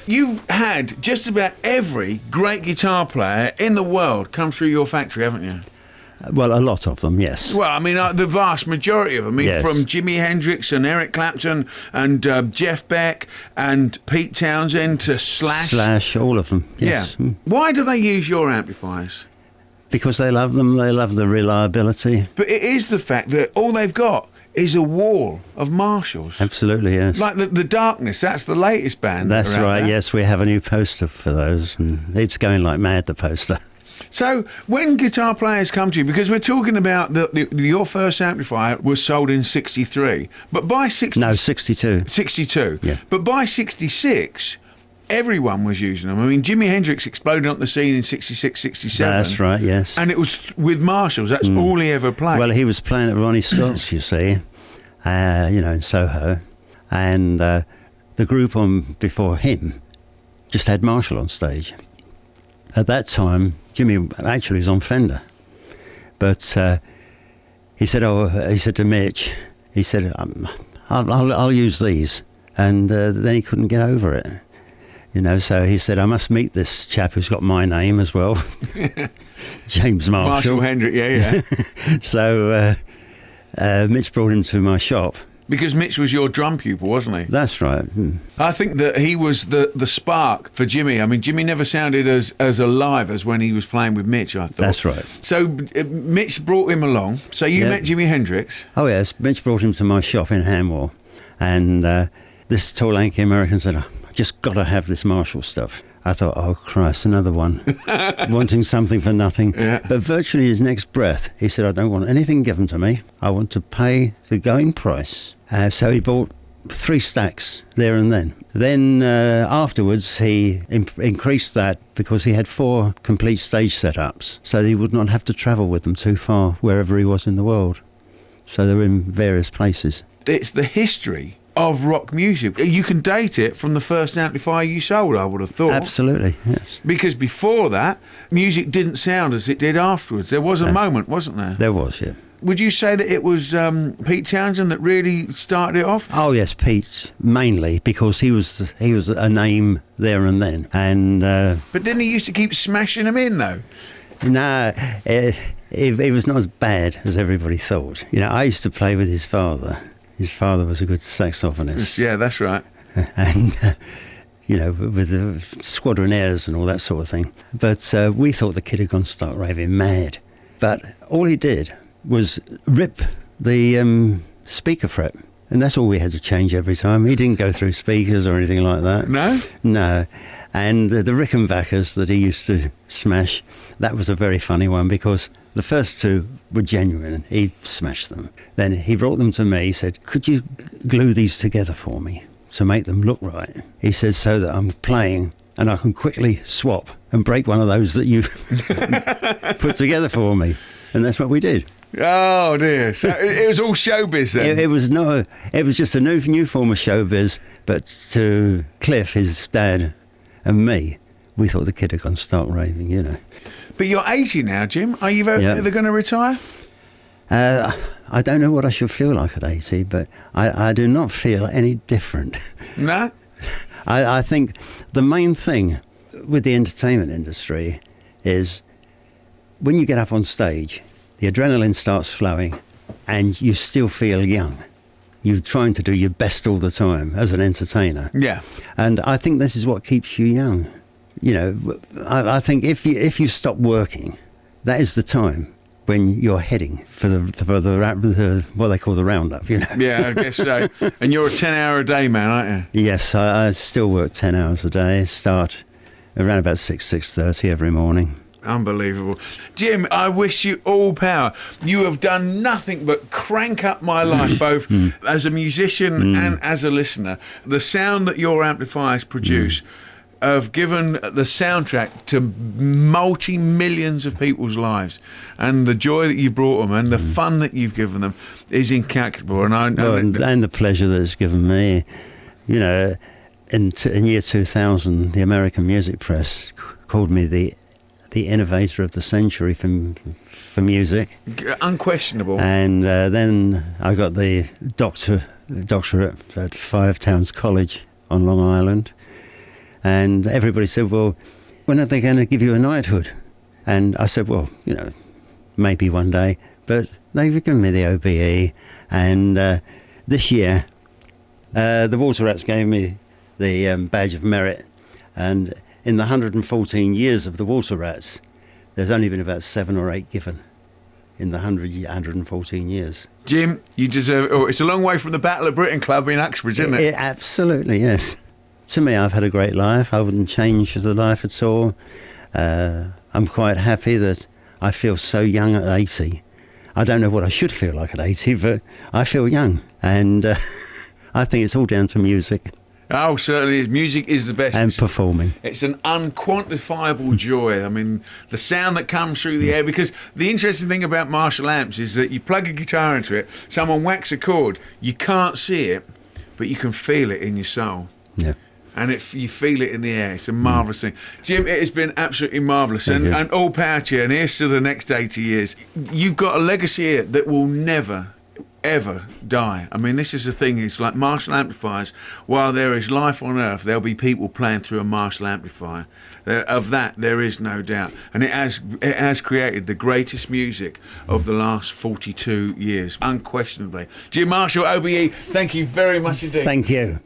You've had just about every great guitar player in the world come through your factory, haven't you? Well, a lot of them, yes. Well, I mean, the vast majority of them. I mean, Yes. from Jimi Hendrix and Eric Clapton and Jeff Beck and Pete Townsend to Slash. All of them, yes. Yeah. Why do they use your amplifiers? Because they love them, they love the reliability. But it is the fact that all they've got is a wall of Marshalls. Absolutely, yes. Like the Darkness, that's the latest band. That's around right, there. yes. We have a new poster for those, and it's going like mad, the poster. So when guitar players come to you, because we're talking about your first amplifier was sold in 63, but by 62. 62. Yeah. But by 66, everyone was using them. I mean, Jimi Hendrix exploded on the scene in 66, 67. That's right, yes. And it was with Marshalls. That's all he ever played. Well, he was playing at Ronnie Scott's, you see, in Soho, and the group on before him just had Marshall on stage. At that time, Jimmy actually was on Fender, but he said to Mitch, he said, I'll use these, and then he couldn't get over it. So he said, I must meet this chap who's got my name as well, James Marshall. Marshall Hendrix, yeah. So Mitch brought him to my shop. Because Mitch was your drum pupil, wasn't he? That's right. I think that he was the spark for Jimmy. I mean, Jimmy never sounded as alive as when he was playing with Mitch, I thought. That's right. So Mitch brought him along. So you met Jimi Hendrix. Oh, yes. Mitch brought him to my shop in Hanwell. And this tall, lanky American said, I just got to have this Marshall stuff. I thought, oh, Christ, another one. Wanting something for nothing. Yeah. But virtually his next breath, he said, I don't want anything given to me. I want to pay the going price. So he bought 3 stacks there and then. Then afterwards, he increased that because he had 4 complete stage setups. So he would not have to travel with them too far wherever he was in the world. So they were in various places. It's the history of rock music. You can date it from the first amplifier you sold, I would have thought. Absolutely, yes. Because before that, music didn't sound as it did afterwards. There was a moment, wasn't there? There was, yeah. Would you say that it was Pete Townsend that really started it off? Oh yes, Pete mainly because he was a name there and then, and But didn't he used to keep smashing them in though? no, it was not as bad as everybody thought. I used to play with his father. His father was a good saxophonist. Yeah, that's right. And with the Squadronaires and all that sort of thing. But we thought the kid had gone stark raving mad. But all he did was rip the speaker fret, and that's all we had to change every time. He didn't go through speakers or anything like that. No. And the Rickenbackers that he used to smash, that was a very funny one because the first 2 were genuine. He smashed them. Then he brought them to me. He said, could you glue these together for me to make them look right? He said, so that I'm playing and I can quickly swap and break one of those that you put together for me. And that's what we did. Oh dear! So it was all showbiz then. It was just a new form of showbiz. But to Cliff, his dad, and me, we thought the kid had gone stark raving. But you're 80 now, Jim. Are you ever going to retire? I don't know what I should feel like at 80, but I do not feel any different. No. I think the main thing with the entertainment industry is when you get up on stage, the adrenaline starts flowing and you still feel young. You're trying to do your best all the time as an entertainer. Yeah. And I think this is what keeps you young. I think if you stop working, that is the time when you're heading for the what they call the roundup, Yeah, I guess so. And you're a 10-hour-a-day man, aren't you? Yes, I still work 10 hours a day, start around about 6:30 every morning. Unbelievable. Jim, I wish you all power. You have done nothing but crank up my life, both as a musician and as a listener. The sound that your amplifiers produce have given the soundtrack to multi-millions of people's lives, and the joy that you brought them and the fun that you've given them is incalculable. And I know and the pleasure that it's given me. In year 2000, the American Music Press called me the innovator of the century for music. Unquestionable. And then I got the doctorate at Five Towns College on Long Island. And everybody said, well, when are they going to give you a knighthood? And I said, well, you know, maybe one day. But they've given me the OBE. And this year, the Water Rats gave me the Badge of Merit. And in the 114 years of the Water Rats, there's only been about 7 or 8 given in the 114 years. Jim, you deserve it. Oh, it's a long way from the Battle of Britain Club in Uxbridge, isn't it? Absolutely, yes. To me, I've had a great life. I wouldn't change the life at all. I'm quite happy that I feel so young at 80. I don't know what I should feel like at 80, but I feel young. And I think it's all down to music. Oh, certainly. Music is the best. And performing. It's an unquantifiable joy. I mean, the sound that comes through the air. Because the interesting thing about Marshall amps is that you plug a guitar into it, someone whacks a chord, you can't see it, but you can feel it in your soul. Yeah. And you feel it in the air. It's a marvellous thing. Jim, it has been absolutely marvellous. And all power to you. And here's to the next 80 years. You've got a legacy here that will never, ever die. I mean, this is the thing. It's like Marshall amplifiers. While there is life on Earth, there'll be people playing through a Marshall amplifier. Of that, there is no doubt. And it has created the greatest music of the last 42 years, unquestionably. Jim Marshall, OBE, thank you very much indeed. Thank you.